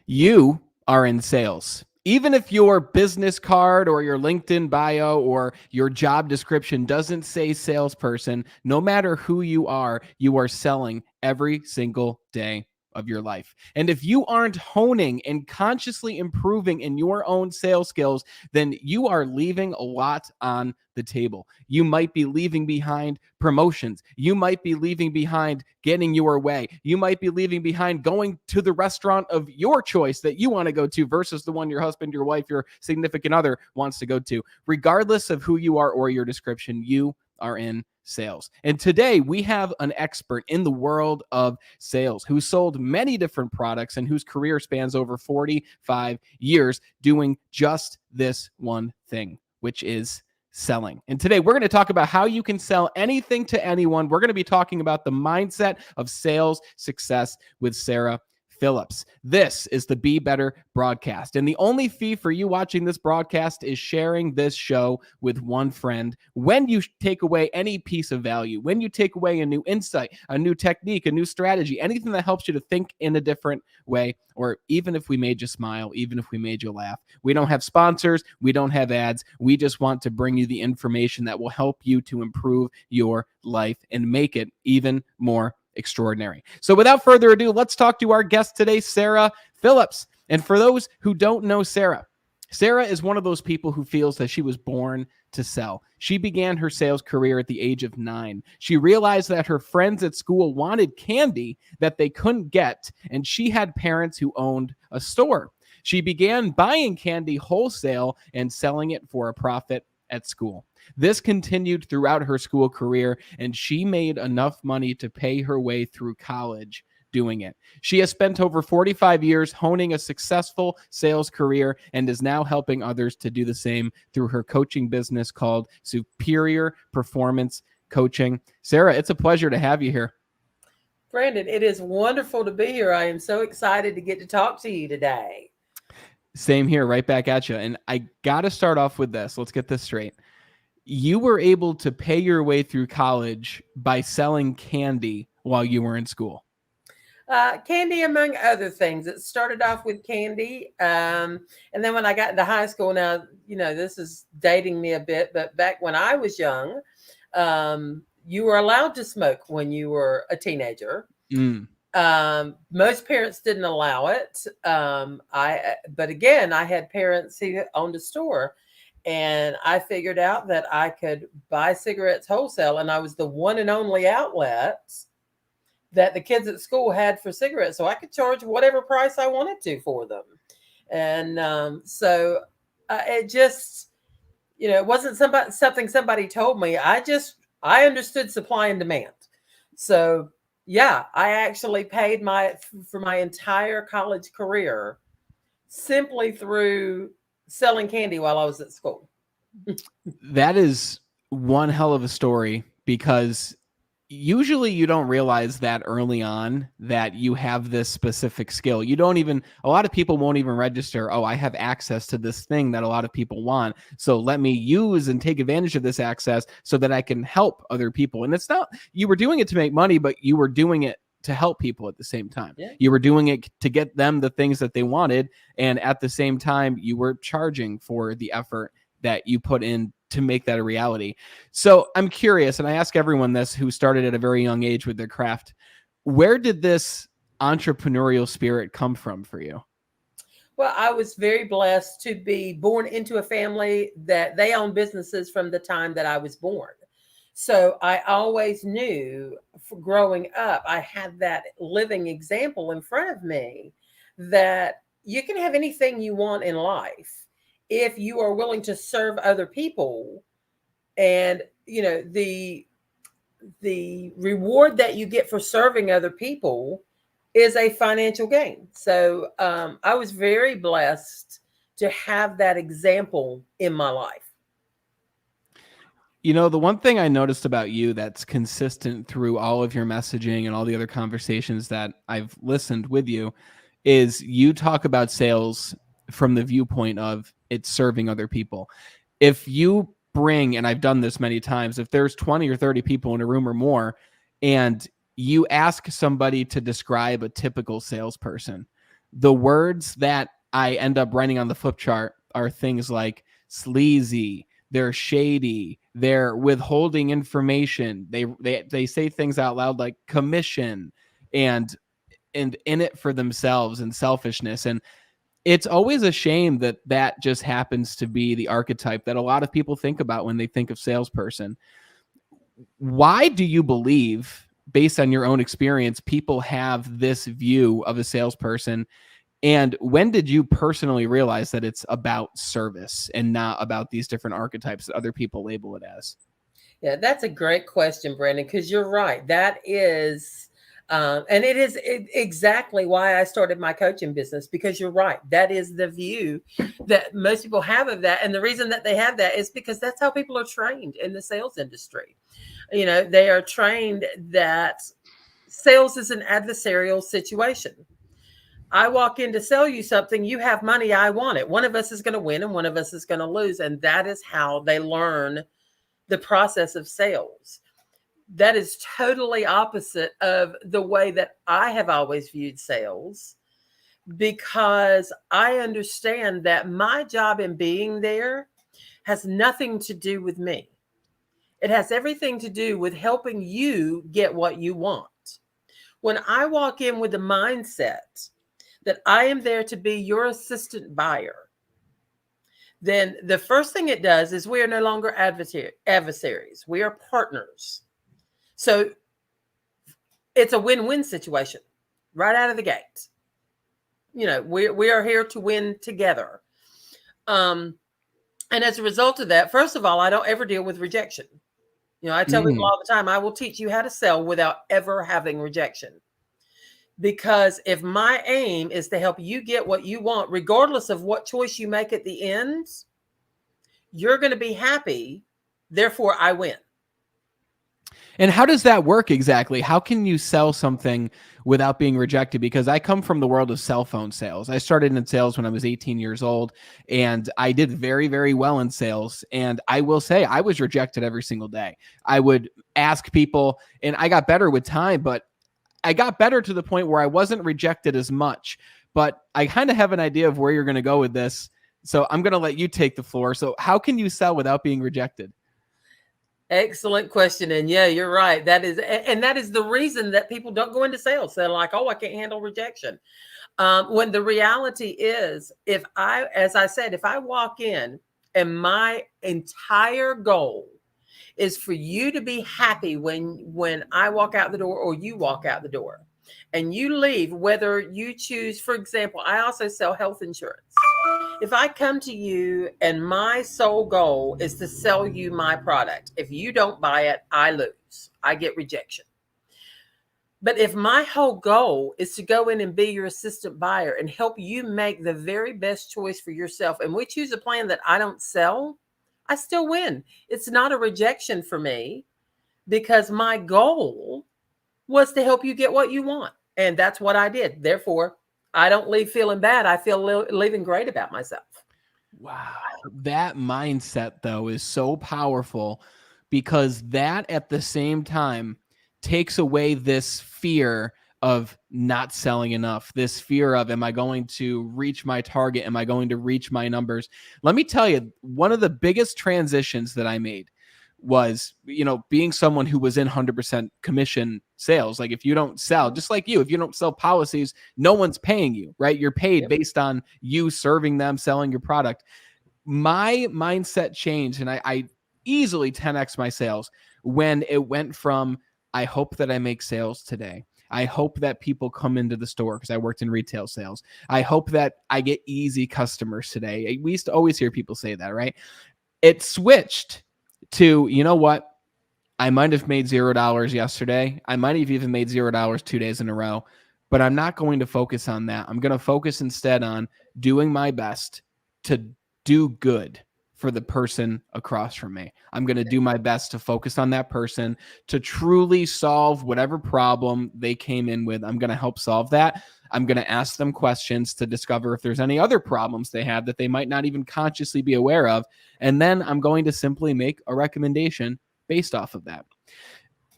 You are in sales. Even if your business card or your LinkedIn bio or your job description doesn't say salesperson, no matter who you are selling every single day of your life. And if you aren't honing and consciously improving in your own sales skills, then you are leaving a lot on the table. You might be leaving behind promotions. You might be leaving behind getting your way. You might be leaving behind going to the restaurant of your choice that you want to go to versus the one your husband, your wife, your significant other wants to go to. Regardless of who you are or your description, you are in sales. And today we have an expert in the world of sales who sold many different products and whose career spans over 45 years doing just this one thing, which is selling. And today we're going to talk about how you can sell anything to anyone. We're going to be talking about the mindset of sales success with Sara Phillips. This is the Be Better broadcast. And the only fee for you watching this broadcast is sharing this show with one friend. When you take away any piece of value, when you take away a new insight, a new technique, a new strategy, anything that helps you to think in a different way, or even if we made you smile, even if we made you laugh. We don't have sponsors. We don't have ads. We just want to bring you the information that will help you to improve your life and make it even more extraordinary. So without further ado, let's talk to our guest today, Sara Phillips. And for those who don't know Sara, Sara is one of those people who feels that she was born to sell. She began her sales career at the age of 9. She realized that her friends at school wanted candy that they couldn't get, and she had parents who owned a store. She began buying candy wholesale and selling it for a profit at school. This continued throughout her school career, and she made enough money to pay her way through college doing it. She has spent over 45 years honing a successful sales career and is now helping others to do the same through her coaching business called Superior Performance Coaching. Sara, it's a pleasure to have you here. Brandon, it is wonderful to be here. I am so excited to get to talk to you today. Same here, right back at you. And I got to start off with this. Let's get this straight. You were able to pay your way through college by selling candy while you were in school. Candy, among other things. It started off with candy. And then when I got into high school, now, this is dating me a bit, but back when I was young, you were allowed to smoke when you were a teenager. Most parents didn't allow it. But again, I had parents who owned a store. And I figured out that I could buy cigarettes wholesale, and I was the one and only outlet that the kids at school had for cigarettes. So I could charge whatever price I wanted to for them. And so it just, it wasn't something somebody told me. I understood supply and demand. So yeah, I actually paid for my entire college career simply through selling candy while I was at school. That is one hell of a story, because usually you don't realize that early on that you have this specific skill. A lot of people won't even register, oh, I have access to this thing that a lot of people want, so let me use and take advantage of this access so that I can help other people. And it's not, you were doing it to make money, but you were doing it to help people at the same time. Yeah. You were doing it to get them the things that they wanted. And at the same time, you were charging for the effort that you put in to make that a reality. So I'm curious, and I ask everyone this who started at a very young age with their craft, where did this entrepreneurial spirit come from for you? Well, I was very blessed to be born into a family that they own businesses from the time that I was born. So I always knew growing up, I had that living example in front of me that you can have anything you want in life if you are willing to serve other people. And, the reward that you get for serving other people is a financial gain. So I was very blessed to have that example in my life. The one thing I noticed about you that's consistent through all of your messaging and all the other conversations that I've listened with you is you talk about sales from the viewpoint of it's serving other people. If you bring, and I've done this many times, if there's 20 or 30 people in a room or more, and you ask somebody to describe a typical salesperson, The words that I end up writing on the flip chart are things like sleazy, they're shady, they're withholding information. They say things out loud like commission and in it for themselves and selfishness. And it's always a shame that that just happens to be the archetype that a lot of people think about when they think of salesperson. Why do you believe, based on your own experience, people have this view of a salesperson? And when did you personally realize that it's about service and not about these different archetypes that other people label it as? Yeah, that's a great question, Brandon, because you're right. That is, and it is exactly why I started my coaching business, because you're right. That is the view that most people have of that. And the reason that they have that is because that's how people are trained in the sales industry. You know, they are trained that sales is an adversarial situation. I walk in to sell you something, you have money, I want it. One of us is going to win and one of us is going to lose. And that is how they learn the process of sales. That is totally opposite of the way that I have always viewed sales, because I understand that my job in being there has nothing to do with me. It has everything to do with helping you get what you want. When I walk in with the mindset that I am there to be your assistant buyer, then the first thing it does is we are no longer adversaries. We are partners. So it's a win-win situation right out of the gate. You know, we are here to win together. And as a result of that, first of all, I don't ever deal with rejection. You know, I tell people all the time, I will teach you how to sell without ever having rejection. Because if my aim is to help you get what you want, regardless of what choice you make at the end, you're going to be happy. Therefore, I win. And how does that work exactly? How can you sell something without being rejected? Because I come from the world of cell phone sales. I started in sales when I was 18 years old, and I did very, very well in sales. And I will say I was rejected every single day. I would ask people, and I got better with time, but I got better to the point where I wasn't rejected as much. But I kind of have an idea of where you're going to go with this. So I'm going to let you take the floor. So how can you sell without being rejected? Excellent question. And yeah, you're right. That is the reason that people don't go into sales. They're like, oh, I can't handle rejection. When the reality is, as I said, if I walk in and my entire goal is for you to be happy when I walk out the door or you walk out the door and you leave, whether you choose, for example, I also sell health insurance. If I come to you and my sole goal is to sell you my product, if you don't buy it, I lose. I get rejection. But if my whole goal is to go in and be your assistant buyer and help you make the very best choice for yourself, and we choose a plan that I don't sell, I still win. It's not a rejection for me because my goal was to help you get what you want. And that's what I did. Therefore, I don't leave feeling bad. I feel leaving great about myself. Wow. That mindset, though, is so powerful because that at the same time takes away this fear of not selling enough, this fear of, am I going to reach my target? Am I going to reach my numbers? Let me tell you, one of the biggest transitions that I made was, being someone who was in 100% commission sales. Like if you don't sell, just like you, if you don't sell policies, no one's paying you, right? You're paid based on you serving them, selling your product. My mindset changed and I easily 10x my sales when it went from, I hope that I make sales today. I hope that people come into the store because I worked in retail sales. I hope that I get easy customers today. We used to always hear people say that, right? It switched to, you know what? I might have made $0 yesterday. I might have even made $0 2 days in a row, but I'm not going to focus on that. I'm going to focus instead on doing my best to do good for the person across from me. I'm going to do my best to focus on that person, to truly solve whatever problem they came in with. I'm going to help solve that. I'm going to ask them questions to discover if there's any other problems they have that they might not even consciously be aware of. And then I'm going to simply make a recommendation based off of that.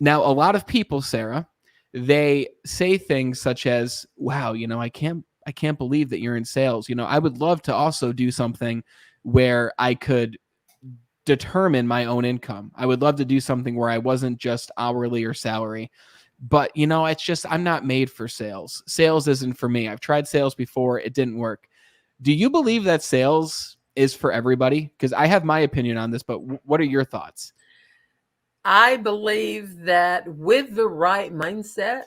Now, a lot of people, Sarah, they say things such as, wow, I can't believe that you're in sales. I would love to also do something where I could determine my own income. I would love to do something where I wasn't just hourly or salary. But it's just I'm not made for sales. Sales isn't for me. I've tried sales before, it didn't work. Do you believe that sales is for everybody? Because I have my opinion on this, but what are your thoughts? I believe that with the right mindset,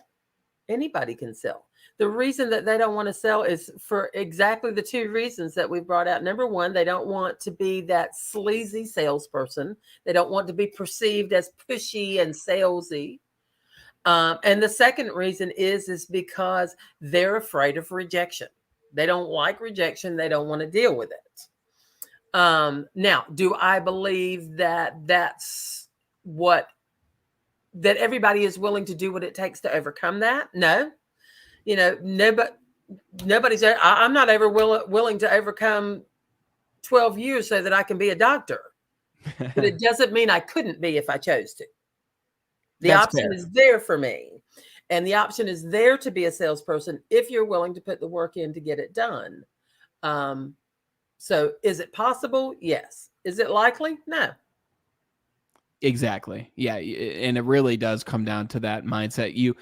anybody can sell. The reason that they don't want to sell is for exactly the two reasons that we brought out. Number one, they don't want to be that sleazy salesperson. They don't want to be perceived as pushy and salesy. And the second reason is because they're afraid of rejection. They don't like rejection. They don't want to deal with it. Now, do I believe that that everybody is willing to do what it takes to overcome that? No, nobody's. I'm not ever willing to overcome 12 years so that I can be a doctor, but it doesn't mean I couldn't be if I chose to. The That's option fair. is there for me. And the option is there to be a salesperson if you're willing to put the work in to get it done. So is it possible? Yes. Is it likely? No. Exactly. Yeah, and it really does come down to that mindset.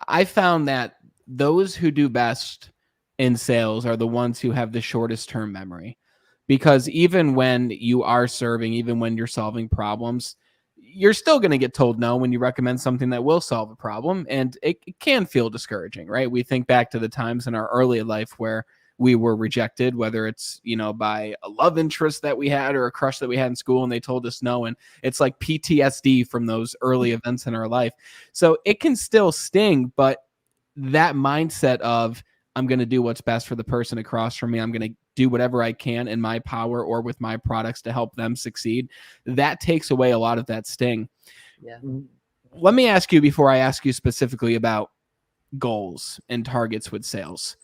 I found that those who do best in sales are the ones who have the shortest term memory. Because even when you are serving, even when you're solving problems, you're still going to get told no when you recommend something that will solve a problem. And it can feel discouraging, right? We think back to the times in our early life where we were rejected, whether it's, by a love interest that we had or a crush that we had in school and they told us no. And it's like PTSD from those early events in our life. So it can still sting, but that mindset of I'm going to do what's best for the person across from me. I'm going to do whatever I can in my power or with my products to help them succeed. That takes away a lot of that sting. Yeah. Let me ask you before I ask you specifically about goals and targets with sales.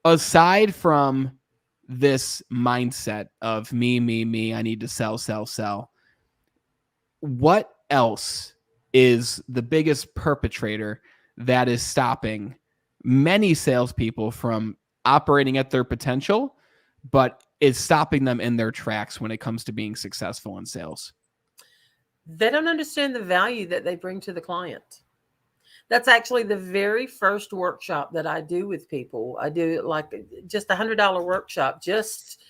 Aside from this mindset of me, I need to sell, what else is the biggest perpetrator that is stopping many salespeople from operating at their potential, but is stopping them in their tracks when it comes to being successful in sales? They don't understand the value that they bring to the client. That's actually the very first workshop that I do with people. I do like just $100 workshop, just,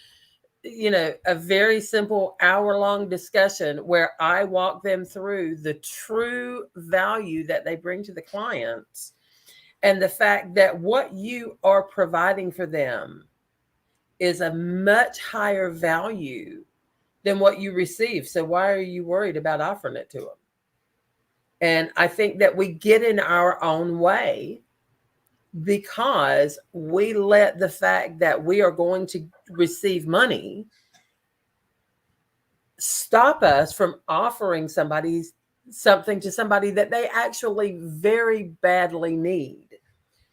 a very simple hour-long discussion where I walk them through the true value that they bring to the clients and the fact that what you are providing for them is a much higher value than what you receive. So why are you worried about offering it to them? And I think that we get in our own way because we let the fact that we are going to receive money stop us from offering something to somebody that they actually very badly need.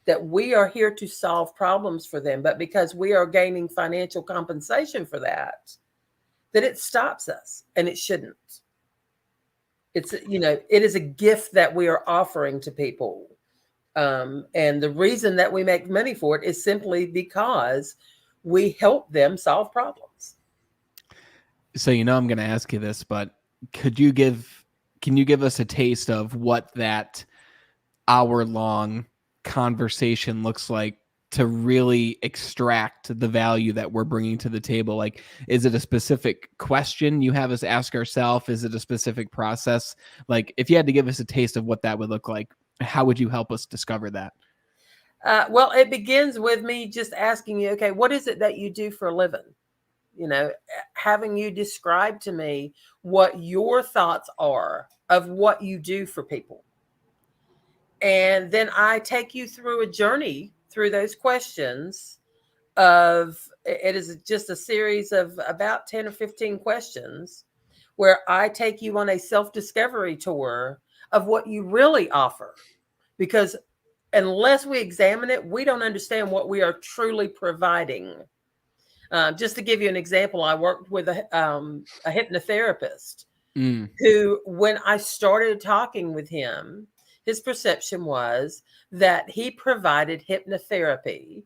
That we are here to solve problems for them, but because we are gaining financial compensation for that it stops us, and it shouldn't. It's, it is a gift that we are offering to people. And the reason that we make money for it is simply because we help them solve problems. So, I'm going to ask you this, but can you give us a taste of what that hour-long conversation looks like to really extract the value that we're bringing to the table? Like, is it a specific question you have us ask ourselves? Is it a specific process? Like, if you had to give us a taste of what that would look like, how would you help us discover that? Well, it begins with me just asking you, okay, what is it that you do for a living? Having you describe to me what your thoughts are of what you do for people. And then I take you through a journey through those questions it is just a series of about 10 or 15 questions where I take you on a self-discovery tour of what you really offer. Because unless we examine it, we don't understand what we are truly providing. Just to give you an example, I worked with a hypnotherapist who, when I started talking with him, his perception was that he provided hypnotherapy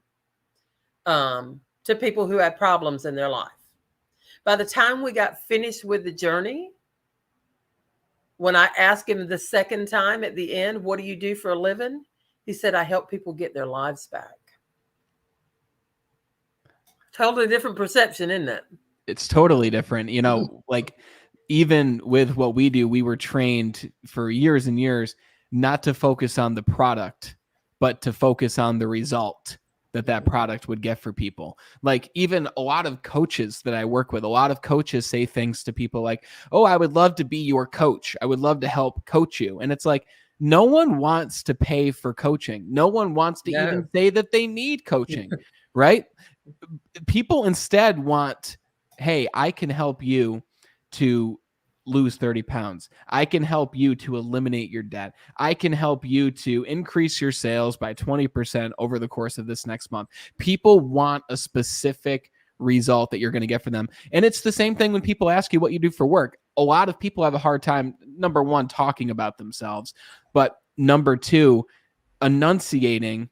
to people who had problems in their life. By the time we got finished with the journey, when I asked him the second time at the end, what do you do for a living? He said, I help people get their lives back. Totally different perception, isn't it? It's totally different. You know, like even with what we do, we were trained for years and years not to focus on the product, but to focus on the result that product would get for people. Like even a lot of coaches that I work with, a lot of coaches say things to people like, oh, I would love to be your coach. I would love to help coach you. And it's like, no one wants to pay for coaching. No one wants to No. even say that they need coaching, right? People instead want, hey, I can help you to lose 30 pounds. I can help you to eliminate your debt. I can help you to increase your sales by 20% over the course of this next month. People want a specific result that you're going to get for them. And it's the same thing when people ask you what you do for work. A lot of people have a hard time, number one, talking about themselves, but number two, enunciating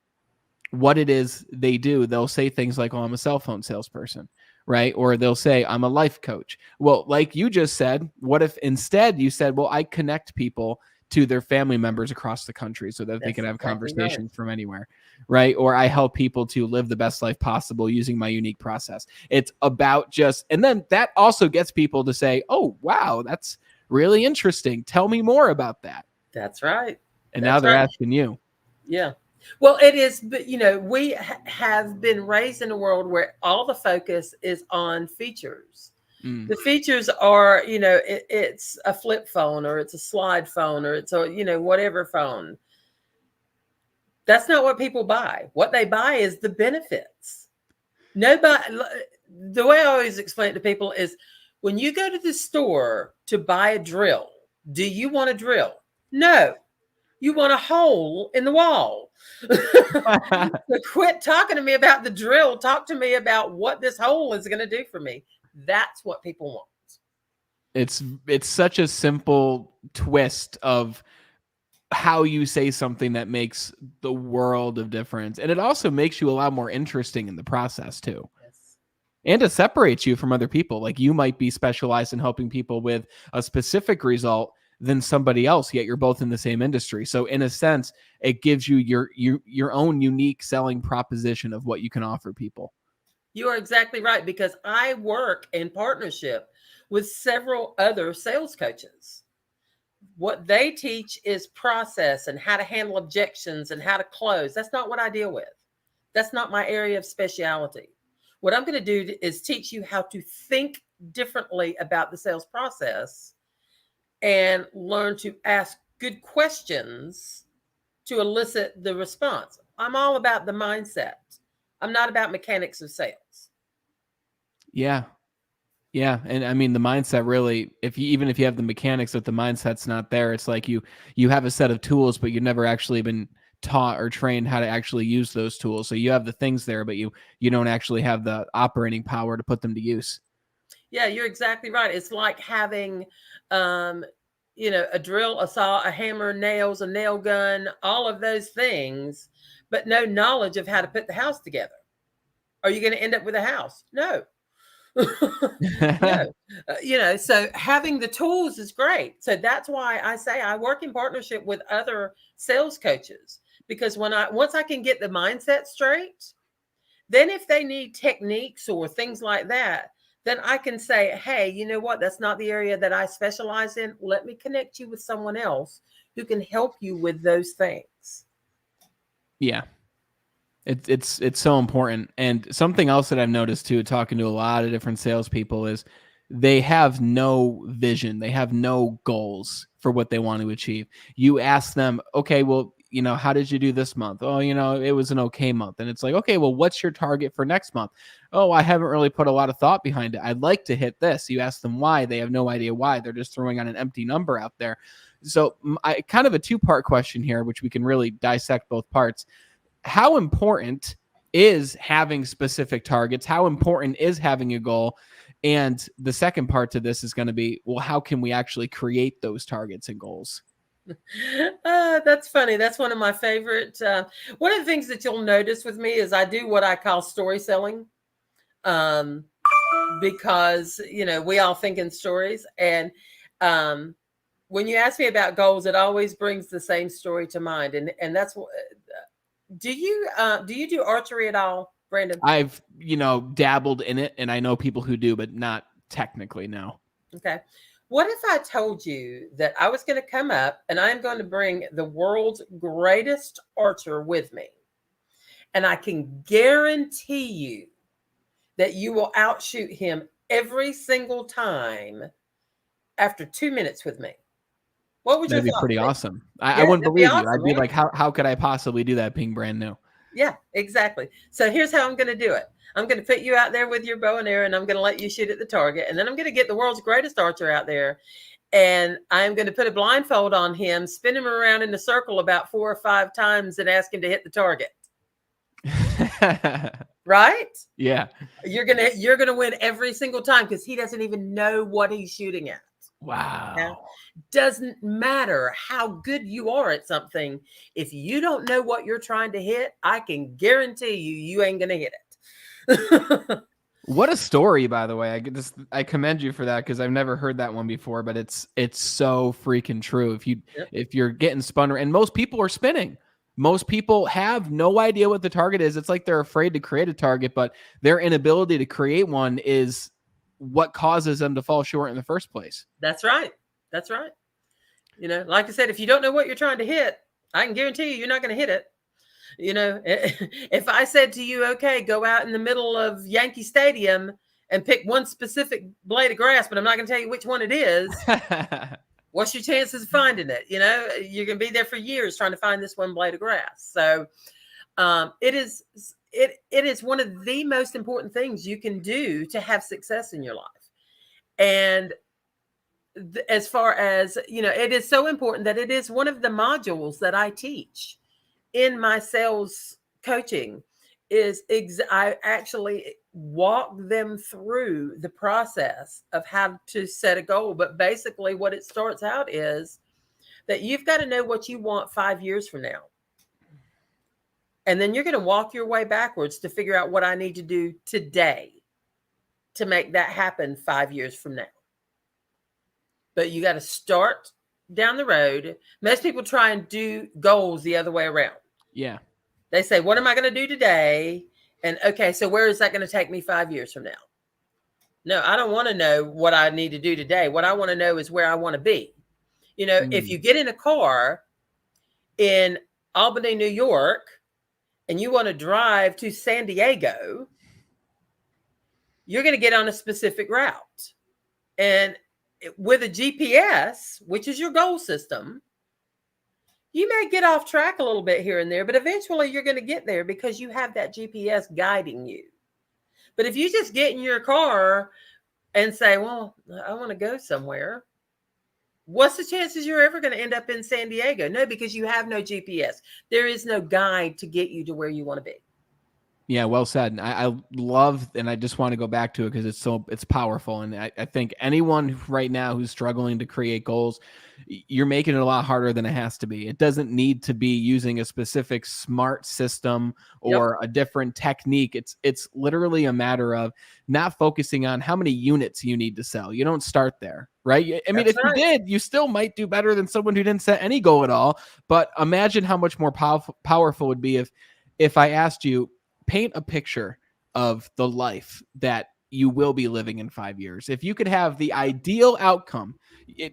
what it is they do. They'll say things like, oh, I'm a cell phone salesperson, right? Or they'll say, I'm a life coach. Well, like you just said, what if instead you said, well, I connect people to their family members across the country so that they can have conversations from anywhere, right? Or I help people to live the best life possible using my unique process. It's about just, and then that also gets people to say, oh, wow, that's really interesting. Tell me more about that. That's right. And now they're asking you. Yeah. Well, it is, but we have been raised in a world where all the focus is on features. The features are, it's a flip phone or it's a slide phone or it's a, whatever phone. That's not what people buy. What they buy is the benefits. Nobody, the way I always explain it to people is when you go to the store to buy a drill, do you want a drill? No. You want a hole in the wall. So quit talking to me about the drill. Talk to me about what this hole is going to do for me. That's what people want. It's such a simple twist of how you say something that makes the world of difference. And it also makes you a lot more interesting in the process too. Yes. And it separates you from other people. Like you might be specialized in helping people with a specific result than somebody else, yet you're both in the same industry. So in a sense, it gives you your own unique selling proposition of what you can offer people. You are exactly right, because I work in partnership with several other sales coaches. What they teach is process and how to handle objections and how to close. That's not what I deal with. That's not my area of specialty. What I'm going to do is teach you how to think differently about the sales process and learn to ask good questions to elicit the response. I'm all about the mindset. I'm not about mechanics of sales. Yeah. Yeah. And I mean, the mindset really, even if you have the mechanics, if the mindset's not there, it's like you have a set of tools, but you've never actually been taught or trained how to actually use those tools. So you have the things there, but you don't actually have the operating power to put them to use. Yeah, you're exactly right. It's like having, a drill, a saw, a hammer, nails, a nail gun, all of those things, but no knowledge of how to put the house together. Are you going to end up with a house? No. No. So having the tools is great. So that's why I say I work in partnership with other sales coaches, because once I can get the mindset straight, then if they need techniques or things like that, then I can say, hey, you know what? That's not the area that I specialize in. Let me connect you with someone else who can help you with those things. Yeah. It's so important. And something else that I've noticed too, talking to a lot of different salespeople, is they have no vision. They have no goals for what they want to achieve. You ask them, okay, well, how did you do this month? Oh, it was an okay month. And it's like, okay, well, what's your target for next month? Oh, I haven't really put a lot of thought behind it. I'd like to hit this. You ask them why. They have no idea why. They're just throwing on an empty number out there. So I kind of a two-part question here, which we can really dissect both parts. How important is having specific targets? How important is having a goal? And the second part to this is going to be, well, how can we actually create those targets and goals? That's funny. That's one of my favorite. One of the things that you'll notice with me is I do what I call story selling. Um, because we all think in stories, and um, when you ask me about goals, it always brings the same story to mind, and that's what. Do you do archery at all, Brandon? I've, dabbled in it, and I know people who do, but not technically, no. Okay. What if I told you that I was going to come up and I'm going to bring the world's greatest archer with me, and I can guarantee you that you will outshoot him every single time after 2 minutes with me? What would your That'd be thoughts pretty be? awesome. I Yeah, wouldn't that'd be believe you. awesome, I'd be right? like, how could I possibly do that being brand new? Yeah, exactly. So here's how I'm going to do it. I'm going to put you out there with your bow and arrow, and I'm going to let you shoot at the target. And then I'm going to get the world's greatest archer out there, and I'm going to put a blindfold on him, spin him around in a circle about 4 or 5 times, and ask him to hit the target. Right? Yeah. You're gonna win every single time because he doesn't even know what he's shooting at. Yeah. Wow. Doesn't matter how good you are at something. If you don't know what you're trying to hit, I can guarantee you ain't gonna hit it. What a story, by the way. I commend you for that because I've never heard that one before, but it's so freaking true. Yep, If you're getting spun, and most people are spinning. Most people have no idea what the target is. It's like they're afraid to create a target, but their inability to create one is what causes them to fall short in the first place. that's right. That's right. Like I said, if you don't know what you're trying to hit, I can guarantee you're not going to hit it. If I said to you, okay, go out in the middle of Yankee Stadium and pick one specific blade of grass, but I'm not going to tell you which one it is, what's your chances of finding it? You're going to be there for years trying to find this one blade of grass. So it is one of the most important things you can do to have success in your life. And as far as, it is so important that it is one of the modules that I teach in my sales coaching. I actually walk them through the process of how to set a goal. But basically what it starts out is that you've got to know what you want 5 years from now. And then you're going to walk your way backwards to figure out what I need to do today to make that happen 5 years from now. But you got to start down the road. Most people try and do goals the other way around. Yeah. They say, what am I going to do today? And okay, so where is that going to take me 5 years from now? No, I don't want to know what I need to do today. What I want to know is where I want to be. If you get in a car in Albany, New York, and you want to drive to San Diego, you're going to get on a specific route. And with a GPS, which is your goal system, you may get off track a little bit here and there, but eventually you're going to get there because you have that GPS guiding you. But if you just get in your car and say, well, I want to go somewhere, what's the chances you're ever going to end up in San Diego? No, because you have no GPS. There is no guide to get you to where you want to be. Yeah, well said. And I love, and I just want to go back to it because it's powerful. And I think anyone right now who's struggling to create goals, you're making it a lot harder than it has to be. It doesn't need to be using a specific smart system or a different technique. It's literally a matter of not focusing on how many units you need to sell. You don't start there, right? I mean, if you did, you still might do better than someone who didn't set any goal at all. But imagine how much more powerful it would be if I asked you, paint a picture of the life that you will be living in 5 years. If you could have the ideal outcome,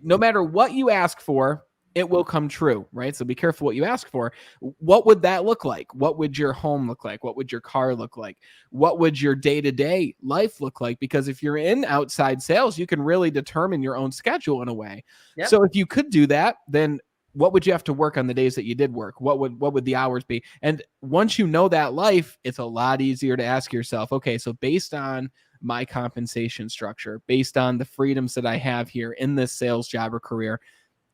no matter what you ask for, it will come true, right? So be careful what you ask for. What would that look like? What would your home look like? What would your car look like? What would your day-to-day life look like? Because if you're in outside sales, you can really determine your own schedule in a way. Yep. So if you could do that, then what would you have to work on the days that you did work? What would the hours be? And once you know that life, it's a lot easier to ask yourself, okay, so based on my compensation structure, based on the freedoms that I have here in this sales job or career,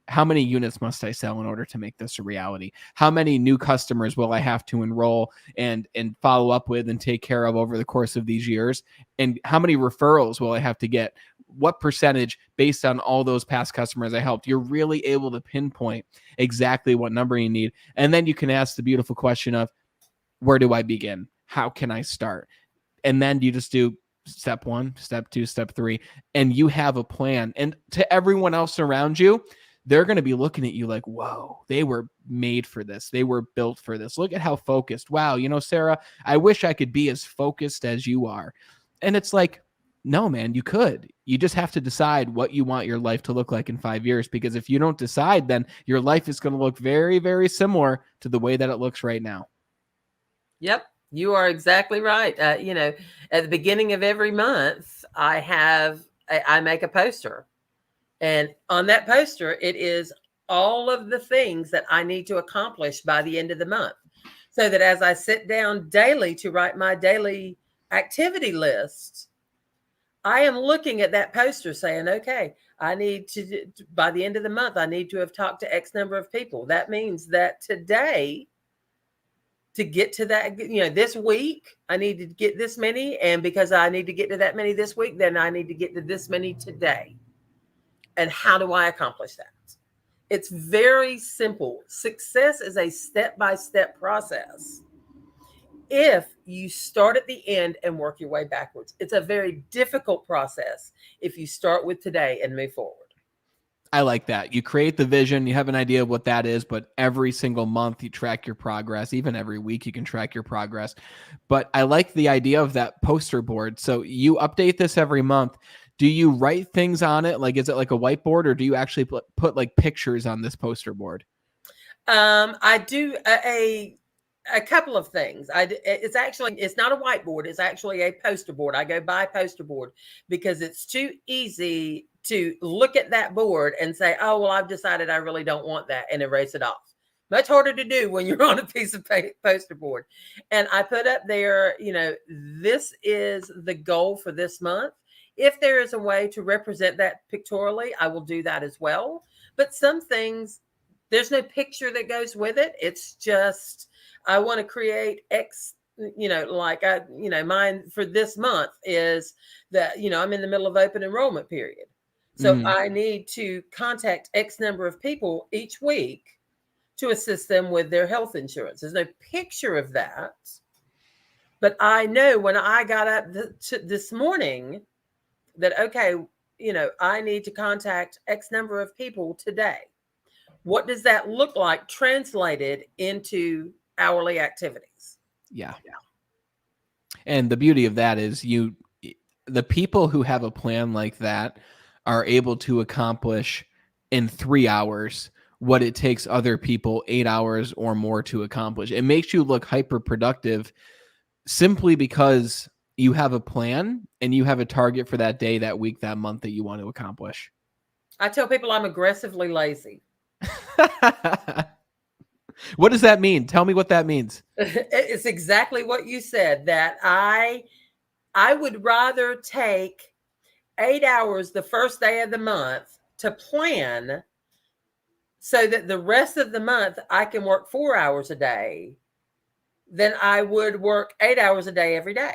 how many units must I sell in order to make this a reality? How many new customers will I have to enroll and follow up with and take care of over the course of these years? And how many referrals will I have to get what percentage based on all those past customers I helped. You're really able to pinpoint exactly what number you need. And then you can ask the beautiful question of, where do I begin? How can I start? And then you just do step 1, step 2, step 3, and you have a plan. And to everyone else around you, they're going to be looking at you like, whoa, they were made for this. They were built for this. Look at how focused. Wow, Sarah, I wish I could be as focused as you are. And it's like, no, man, you could. You just have to decide what you want your life to look like in 5 years, because if you don't decide, then your life is going to look very, very similar to the way that it looks right now. Yep. You are exactly right. At the beginning of every month, I make a poster. And on that poster, it is all of the things that I need to accomplish by the end of the month. So that as I sit down daily to write my daily activity list, I am looking at that poster saying, okay, I need to, by the end of the month, I need to have talked to X number of people. That means that today, to get to that, this week, I need to get this many. And because I need to get to that many this week, then I need to get to this many today. And how do I accomplish that? It's very simple. Success is a step-by-step process. If you start at the end and work your way backwards, it's a very difficult process if you start with today and move forward. I like that. You create the vision, you have an idea of what that is, but every single month you track your progress. Even every week you can track your progress. But I like the idea of that poster board. So you update this every month. Do you write things on it? Like, is it like a whiteboard, or do you actually put like pictures on this poster board? I do a couple of things. It's not a whiteboard. It's actually a poster board. I go buy poster board because it's too easy to look at that board and say, oh, well, I've decided I really don't want that, and erase it off. Much harder to do when you're on a piece of poster board. And I put up there, this is the goal for this month. If there is a way to represent that pictorially, I will do that as well. But some things, there's no picture that goes with it. It's just, I want to create X, mine for this month is that, I'm in the middle of open enrollment period. So I need to contact X number of people each week to assist them with their health insurance. There's no picture of that. But I know when I got up this morning that, okay, I need to contact X number of people today. What does that look like translated into hourly activities? Yeah. And the beauty of that is the people who have a plan like that are able to accomplish in 3 hours what it takes other people 8 hours or more to accomplish. It makes you look hyper productive simply because you have a plan and you have a target for that day, that week, that month that you want to accomplish. I tell people I'm aggressively lazy. What does that mean? Tell me what that means. It's exactly what you said, that I would rather take 8 hours the first day of the month to plan so that the rest of the month I can work 4 hours a day than I would work 8 hours a day every day.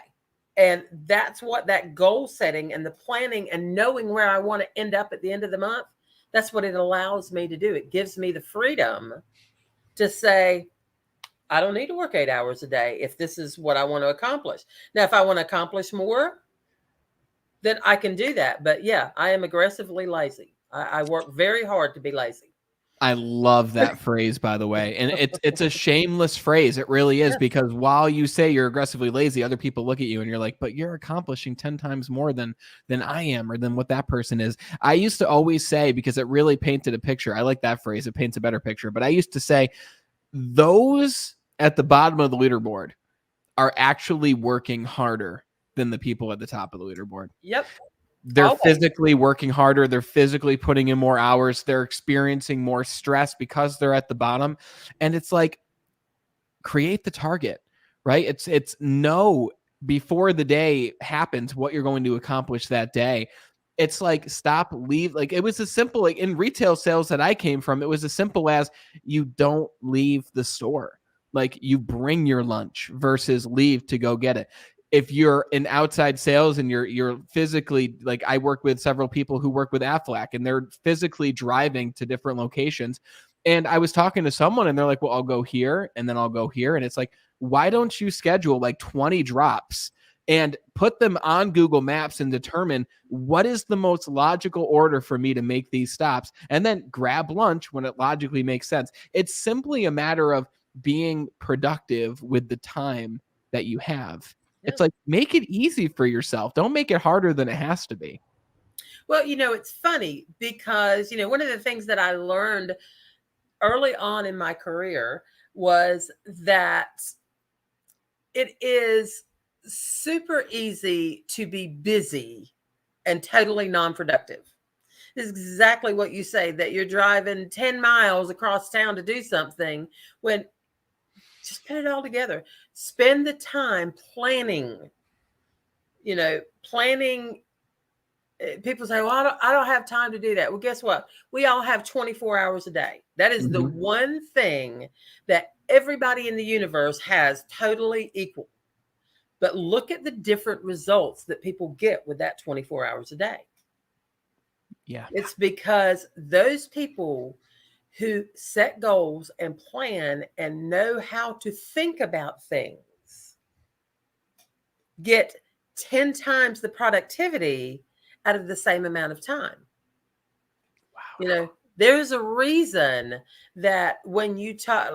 And that's what that goal setting and the planning and knowing where I want to end up at the end of the month, that's what it allows me to do. It gives me the freedom to say, I don't need to work 8 hours a day if this is what I want to accomplish. Now, if I want to accomplish more, then I can do that. But yeah, I am aggressively lazy. I work very hard to be lazy. I love that phrase, by the way. And it's a shameless phrase. It really is, because while you say you're aggressively lazy, other people look at you and you're like, but you're accomplishing 10 times more than I am, or than what that person is. I used to always say, because it really painted a picture. I like that phrase. It paints a better picture. But I used to say, those at the bottom of the leaderboard are actually working harder than the people at the top of the leaderboard. Yep. They're physically working harder. They're physically putting in more hours. They're experiencing more stress because they're at the bottom. And it's like, create the target, right? It's know before the day happens what you're going to accomplish that day. It's like, leave. Like, it was as simple, like in retail sales that I came from, it was as simple as you don't leave the store. Like, you bring your lunch versus leave to go get it. if you're in outside sales and you're physically, like, I work with several people who work with Aflac, and they're physically driving to different locations. And I was talking to someone and they're like, well, I'll go here and then I'll go here. And it's like, why don't you schedule like 20 drops and put them on Google Maps and determine what is the most logical order for me to make these stops, and then grab lunch when it logically makes sense. It's simply a matter of being productive with the time that you have. Yeah. It's like, make it easy for yourself. Don't make it harder than it has to be. Well, it's funny because, one of the things that I learned early on in my career was that it is super easy to be busy and totally non-productive. This is exactly what you say, that you're driving 10 miles across town to do something, when just put it all together. Spend the time planning, planning. People say, well, I don't have time to do that. Well, guess what? We all have 24 hours a day. That is the one thing that everybody in the universe has totally equal. But look at the different results that people get with that 24 hours a day. Yeah. It's because those people who set goals and plan and know how to think about things get 10 times the productivity out of the same amount of time. Wow. There's a reason that when you talk,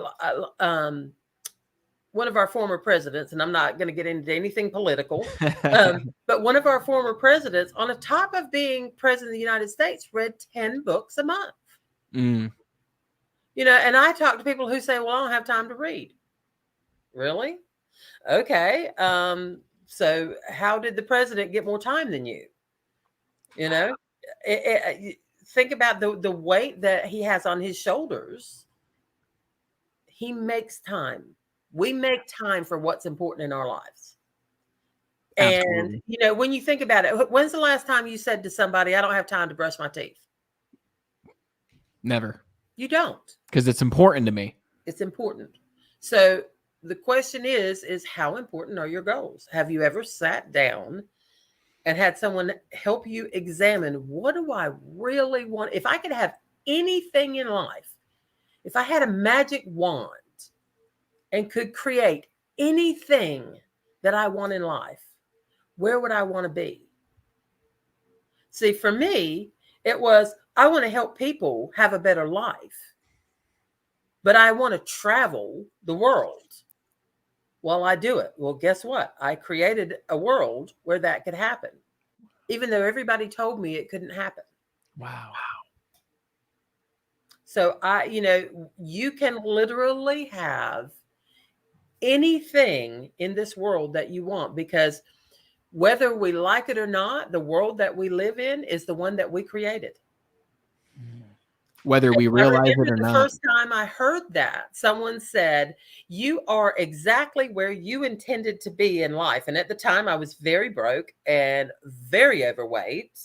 one of our former presidents, and I'm not going to get into anything political, but one of our former presidents, on the top of being president of the United States, read 10 books a month. And I talk to people who say, well, I don't have time to read. Really? Okay. So how did the president get more time than you? Think about the weight that he has on his shoulders. He makes time. We make time for what's important in our lives. Absolutely. And, when you think about it, when's the last time you said to somebody, I don't have time to brush my teeth? Never. You don't. Because it's important to me. It's important. So the question is how important are your goals? Have you ever sat down and had someone help you examine, what do I really want? If I could have anything in life, if I had a magic wand and could create anything that I want in life, where would I want to be? See, for me, it was, I want to help people have a better life, but I want to travel the world while I do it. Well, guess what? I created a world where that could happen, even though everybody told me it couldn't happen. Wow. So you can literally have anything in this world that you want, because whether we like it or not, the world that we live in is the one that we created. Whether we realize it or the not. First time I heard that, someone said, you are exactly where you intended to be in life. And at the time I was very broke and very overweight.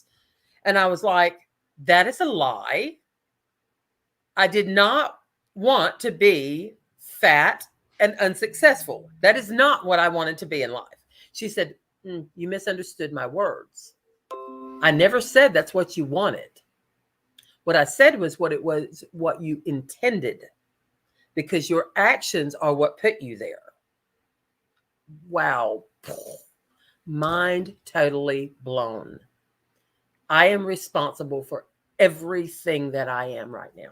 And I was like, that is a lie. I did not want to be fat and unsuccessful. That is not what I wanted to be in life. She said, you misunderstood my words. I never said that's what you wanted. What I said was what you intended, because your actions are what put you there. Wow. Mind totally blown. I am responsible for everything that I am right now.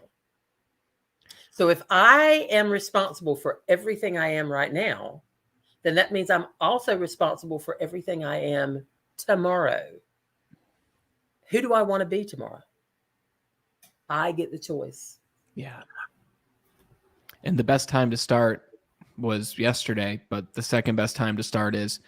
So if I am responsible for everything I am right now, then that means I'm also responsible for everything I am tomorrow. Who do I want to be tomorrow? I get the choice. Yeah. And the best time to start was yesterday, but the second best time to start is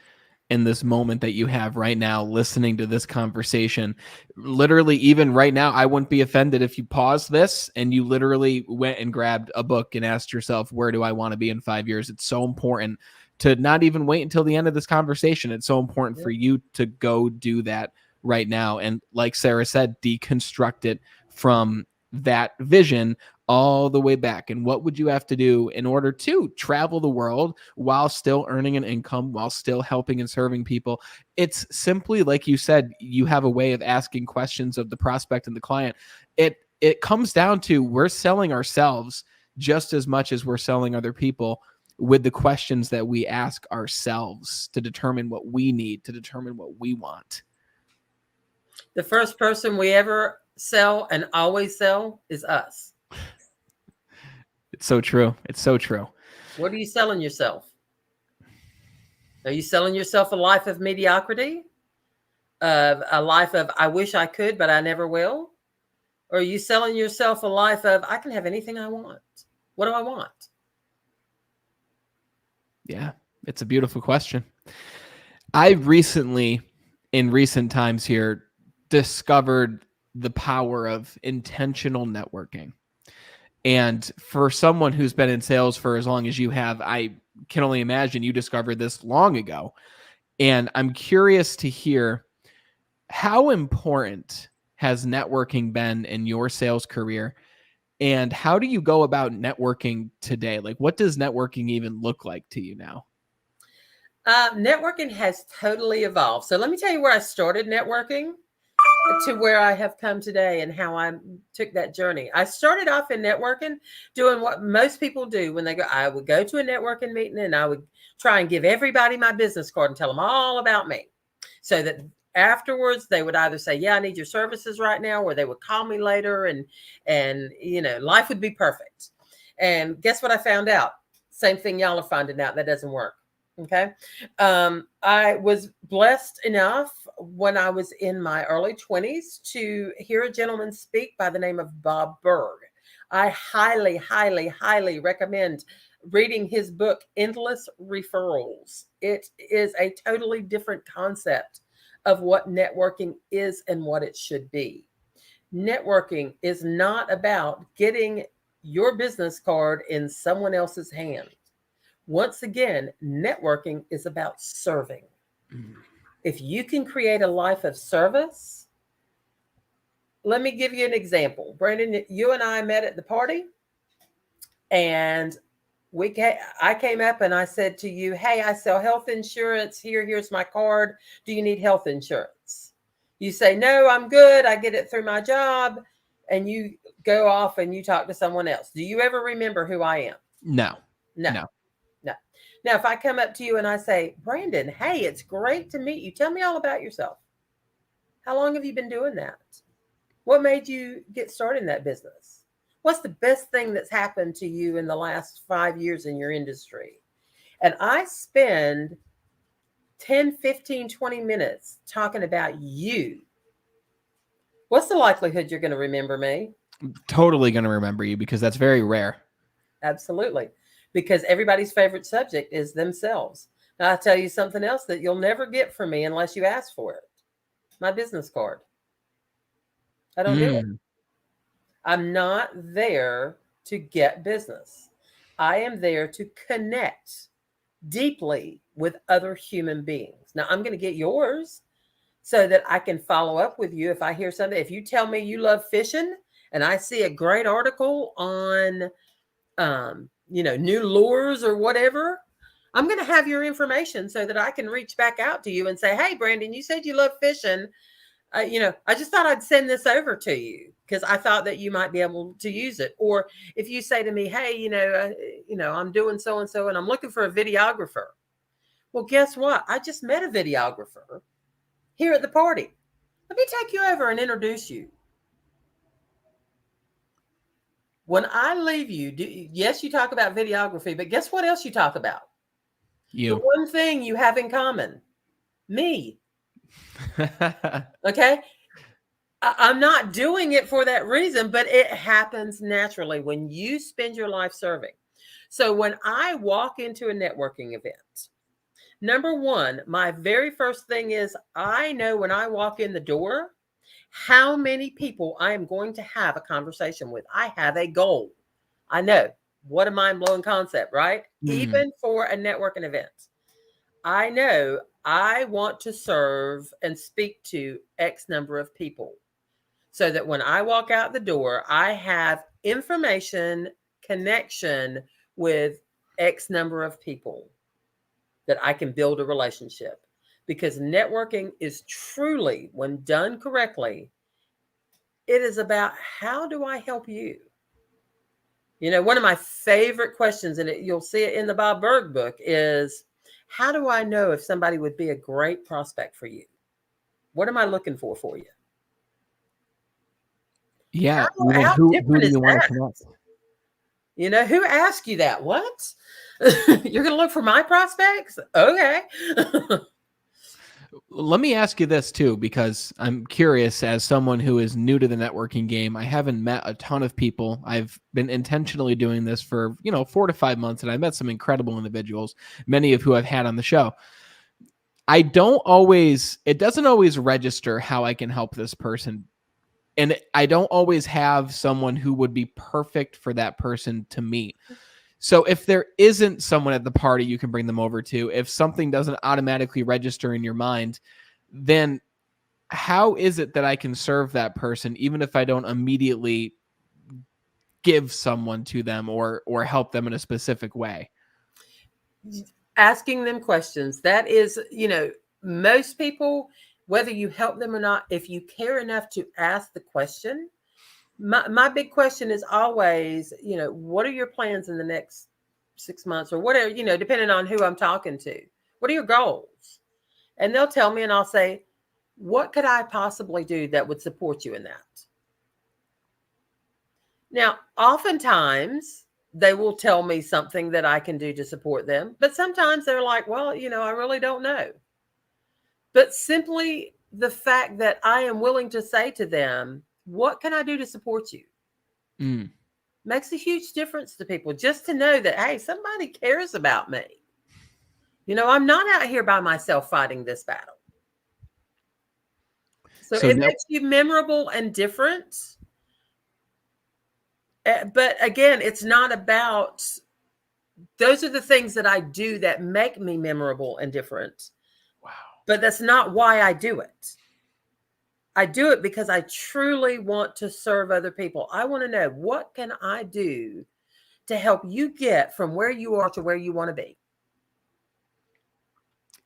in this moment that you have right now, listening to this conversation. Literally, even right now, I wouldn't be offended if you paused this and you literally went and grabbed a book and asked yourself, where do I want to be in 5 years? It's so important to not even wait until the end of this conversation. It's so important for you to go do that right now. And like Sara said, deconstruct it from that vision all the way back. And what would you have to do in order to travel the world while still earning an income, while still helping and serving people? It's simply like you said, you have a way of asking questions of the prospect and the client. It comes down to we're selling ourselves just as much as we're selling other people with the questions that we ask ourselves to determine what we need, to determine what we want. The first person we ever sell and always sell is us. It's so true. It's so true. What are you selling yourself? Are you selling yourself a life of mediocrity? A life of, I wish I could, but I never will? Or are you selling yourself a life of, I can have anything I want? What do I want? Yeah, it's a beautiful question. I recently, in recent times here, discovered the power of intentional networking. And for someone who's been in sales for as long as you have, I can only imagine you discovered this long ago. And I'm curious to hear, how important has networking been in your sales career? And how do you go about networking today? Like, what does networking even look like to you now? Networking has totally evolved. So let me tell you where I started networking to where I have come today and how I took that journey. I started off in networking doing what most people do when they go. I would go to a networking meeting and I would try and give everybody my business card and tell them all about me, so that afterwards they would either say, yeah, I need your services right now, or they would call me later, and life would be perfect. And guess what I found out? Same thing y'all are finding out, that doesn't work. Okay. I was blessed enough when I was in my early 20s to hear a gentleman speak by the name of Bob Berg. I highly, highly, highly recommend reading his book, Endless Referrals. It is a totally different concept of what networking is and what it should be. Networking is not about getting your business card in someone else's hand. Once again, networking is about serving. If you can create a life of service, let me give you an example. Brandon, you and I met at the party, and I came up and I said to you, hey, I sell health insurance. Here's my card. Do you need health insurance? You say, no, I'm good. I get it through my job. And you go off and you talk to someone else. Do you ever remember who I am? No. No. No. No. Now, if I come up to you and I say, Brandon, hey, it's great to meet you. Tell me all about yourself. How long have you been doing that? What made you get started in that business? What's the best thing that's happened to you in the last 5 years in your industry? And I spend 10, 15, 20 minutes talking about you. What's the likelihood you're going to remember me? I'm totally going to remember you, because that's very rare. Absolutely. Because everybody's favorite subject is themselves. Now, I'll tell you something else that you'll never get from me unless you ask for it. My business card. I don't do it. I'm not there to get business. I am there to connect deeply with other human beings. Now, I'm going to get yours so that I can follow up with you if I hear something. If you tell me you love fishing and I see a great article on new lures or whatever, I'm going to have your information so that I can reach back out to you and say, hey, Brandon, you said you love fishing. I just thought I'd send this over to you because I thought that you might be able to use it. Or if you say to me, hey, I'm doing so-and-so and I'm looking for a videographer. Well, guess what? I just met a videographer here at the party. Let me take you over and introduce you. When I leave you, yes, you talk about videography, but guess what else you talk about? You. The one thing you have in common, me. Okay. I'm not doing it for that reason, but it happens naturally when you spend your life serving. So when I walk into a networking event, number one, my very first thing is I know when I walk in the door, how many people I am going to have a conversation with. I have a goal. I know. What a mind-blowing concept, right? Even for a networking event. I know I want to serve and speak to X number of people. so that when I walk out the door, I have information connection with X number of people that I can build a relationship. Because networking is truly, when done correctly, it is about how do I help you? You know, one of my favorite questions, and you'll see it in the Bob Berg book, is how do I know if somebody would be a great prospect for you? What am I looking for you? Yeah. How Who different do is you want to that? connect? You know, who asked you that? What? You're going to look for my prospects? Okay. Let me ask you this too, because I'm curious as someone who is new to the networking game. I haven't met a ton of people. I've been intentionally doing this for, 4 to 5 months, and I met some incredible individuals, many of who I've had on the show. It doesn't always register how I can help this person. And I don't always have someone who would be perfect for that person to meet. So if there isn't someone at the party you can bring them over to, if something doesn't automatically register in your mind, then how is it that I can serve that person even if I don't immediately give someone to them or help them in a specific way? Asking them questions. That is, you know, most people, whether you help them or not, if you care enough to ask the question, my big question is always, you know, what are your plans in the next 6 months or whatever, you know, depending on who I'm talking to. What are your goals? And they'll tell me, and I'll say, what could I possibly do that would support you in that? Now, oftentimes they will tell me something that I can do to support them, but sometimes they're like, well, you know, I really don't know. But simply the fact that I am willing to say to them, what can I do to support you? Mm. Makes a huge difference to people, just to know that, hey, somebody cares about me. You know, I'm not out here by myself fighting this battle. So So it now, makes you memorable and different. But again, it's not about, those are the things that I do that make me memorable and different. wow. But that's not why I do it. I do it because I truly want to serve other people. I want to know, what can I do to help you get from where you are to where you want to be?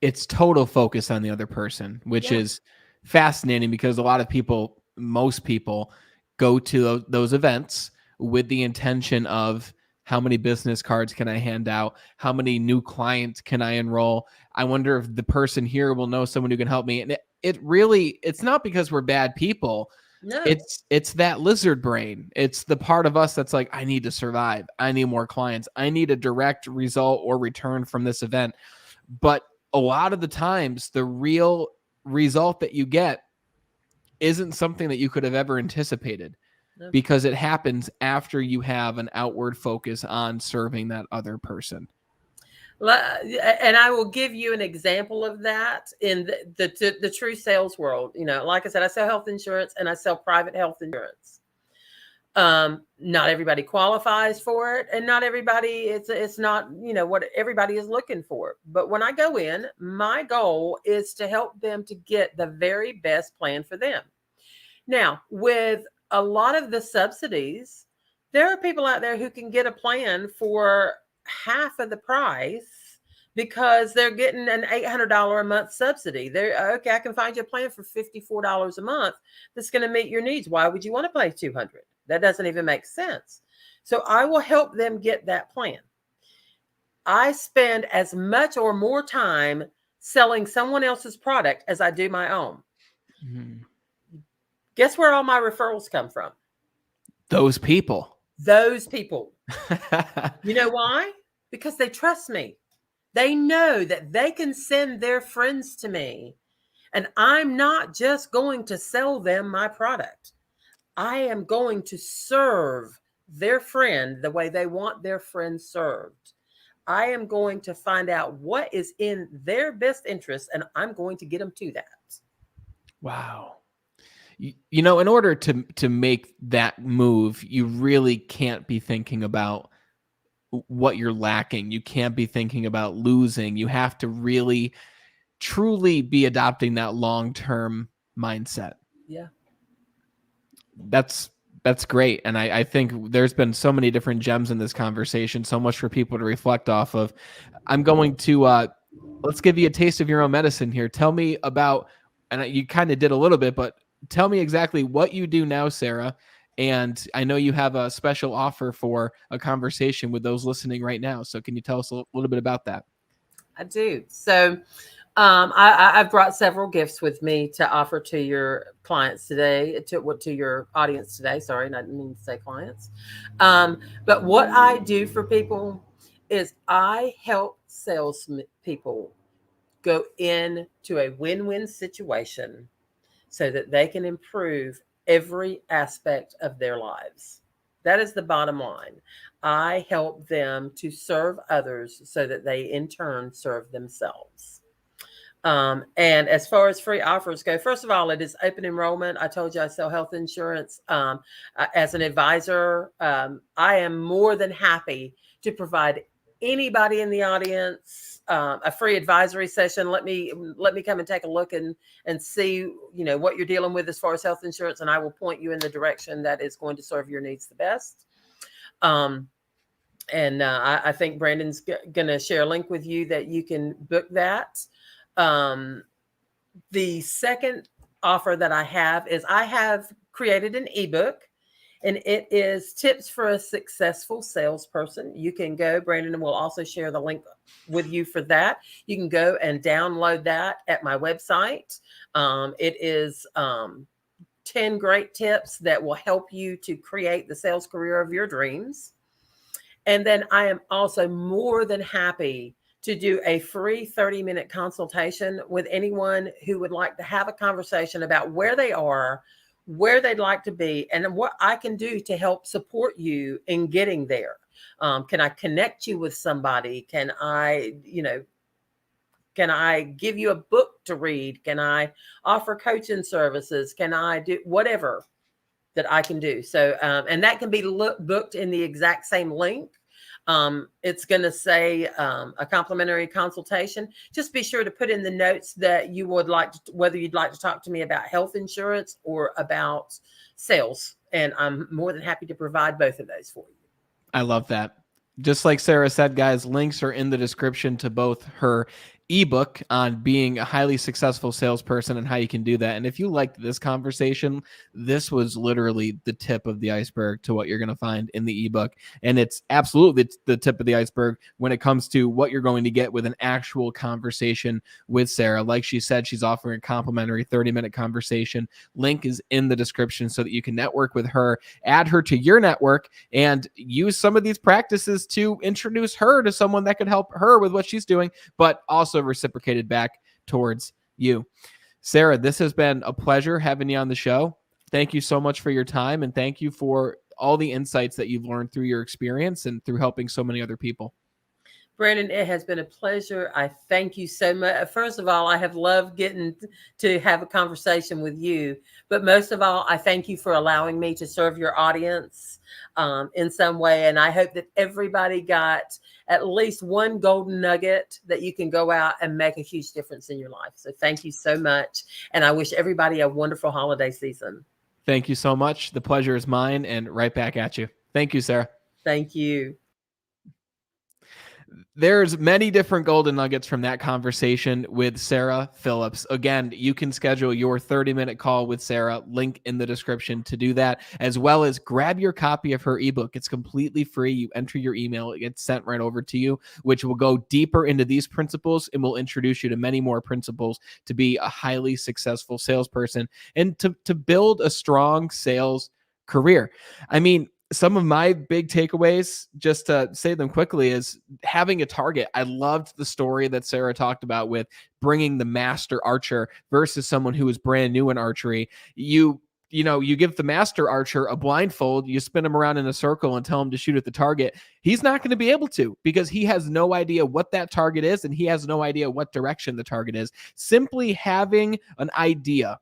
It's total focus on the other person, which Yeah. is fascinating because a lot of people, most people, go to those events with the intention of how many business cards can I hand out? How many new clients can I enroll? I wonder if the person here will know someone who can help me. And it really, it's not because we're bad people. No. It's that lizard brain. It's the part of us that's like, I need to survive. I need more clients. I need a direct result or return from this event. But a lot of the times, the real result that you get isn't something that you could have ever anticipated No. because it happens after you have an outward focus on serving that other person. And I will give you an example of that in the true sales world. You know, like I said, I sell health insurance and I sell private health insurance. Not everybody qualifies for it, and not everybody, it's not, you know, what everybody is looking for. But when I go in, my goal is to help them to get the very best plan for them. Now, with a lot of the subsidies, there are people out there who can get a plan for half of the price because they're getting an $800 a month subsidy. They're okay. I can find you a plan for $54 a month that's going to meet your needs. Why would you want to pay $200? That doesn't even make sense. So I will help them get that plan. I spend as much or more time selling someone else's product as I do my own. Mm-hmm. Guess where all my referrals come from? Those people. Those people. You know why? Because they trust me. They know that they can send their friends to me, and I'm not just going to sell them my product. I am going to serve their friend the way they want their friend served. I am going to find out what is in their best interest, and I'm going to get them to that. Wow. You know, in order to make that move, you really can't be thinking about what you're lacking. You can't be thinking about losing. You have to really truly be adopting that long-term mindset. Yeah. That's that's great. And I think there's been so many different gems in this conversation, so much for people to reflect off of. I'm going to let's give you a taste of your own medicine here. Tell me about, and you kind of did a little bit, but tell me exactly what you do now, Sara. And I know you have a special offer for a conversation with those listening right now. So can you tell us a little bit about that? I do. So, I've brought several gifts with me to offer to your clients today, to your audience today. Sorry, I didn't mean to say clients. But what I do for people is I help sales people go into a win-win situation so that they can improve every aspect of their lives. That is the bottom line. I help them to serve others so that they in turn serve themselves. And as far as free offers go, first of all, it is open enrollment. I told you I sell health insurance. As an advisor, I am more than happy to provide anybody in the audience a free advisory session. Let me come and take a look and see what you're dealing with as far as health insurance, and I will point you in the direction that is going to serve your needs the best. Um, and I think Brandon's going to share a link with you that you can book that. Um, the second offer that I have is I have created an ebook, and it is tips for a successful salesperson. You can go, Brandon will also share the link with you for that. You can go and download that at my website. It is 10 great tips that will help you to create the sales career of your dreams. And then I am also more than happy to do a free 30-minute consultation with anyone who would like to have a conversation about where they are, where they'd like to be, and what I can do to help support you in getting there. Can I connect you with somebody? Can I give you a book to read? Can I offer coaching services? Can I do whatever that I can do? So, and that can be booked in the exact same link. It's going to say a complimentary consultation. Just be sure to put in the notes that you would like to, whether you'd like to talk to me about health insurance or about sales. And I'm more than happy to provide both of those for you. I love that. Just like Sara said, guys, links are in the description to both her ebook on being a highly successful salesperson and how you can do that. And if you liked this conversation, this was literally the tip of the iceberg to what you're going to find in the ebook. And it's absolutely the tip of the iceberg when it comes to what you're going to get with an actual conversation with Sara. Like she said, she's offering a complimentary 30-minute conversation. Link is in the description so that you can network with her, add her to your network, and use some of these practices to introduce her to someone that could help her with what she's doing, but also reciprocated back towards you. Sara, this has been a pleasure having you on the show. Thank you so much for your time, and thank you for all the insights that you've learned through your experience and through helping so many other people. Brandon, it has been a pleasure. I thank you so much. First of all, I have loved getting to have a conversation with you. But most of all, I thank you for allowing me to serve your audience in some way. And I hope that everybody got at least one golden nugget that you can go out and make a huge difference in your life. So thank you so much. And I wish everybody a wonderful holiday season. Thank you so much. The pleasure is mine, and right back at you. Thank you, Sara. Thank you. There's many different golden nuggets from that conversation with Sara Phillips. Again, you can schedule your 30-minute call with Sara, link in the description to do that, as well as grab your copy of her ebook. It's completely free. You enter your email, it gets sent right over to you, which will go deeper into these principles and will introduce you to many more principles to be a highly successful salesperson and to build a strong sales career. I mean, some of my big takeaways, just to say them quickly, is having a target. I loved the story that Sara talked about with bringing the master archer versus someone who is brand new in archery. You give the master archer a blindfold, you spin him around in a circle and tell him to shoot at the target. He's not going to be able to, because he has no idea what that target is and he has no idea what direction the target is. Simply having an idea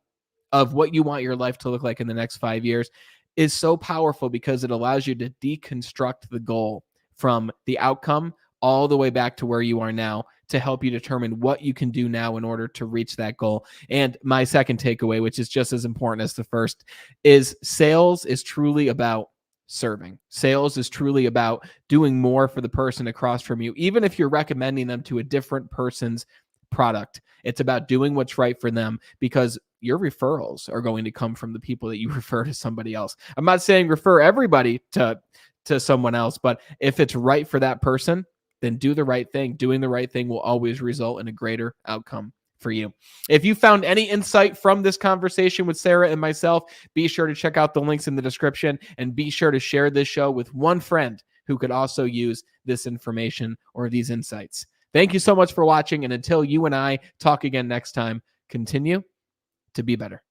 of what you want your life to look like in the next 5 years is so powerful, because it allows you to deconstruct the goal from the outcome all the way back to where you are now to help you determine what you can do now in order to reach that goal. And my second takeaway, which is just as important as the first, is sales is truly about serving. Sales is truly about doing more for the person across from you, even if you're recommending them to a different person's product. It's about doing what's right for them, because your referrals are going to come from the people that you refer to somebody else. I'm not saying refer everybody to someone else, but if it's right for that person, then do the right thing. Doing the right thing will always result in a greater outcome for you. If you found any insight from this conversation with Sara and myself, be sure to check out the links in the description, and be sure to share this show with one friend who could also use this information or these insights. Thank you so much for watching, and until you and I talk again next time, continue to be better.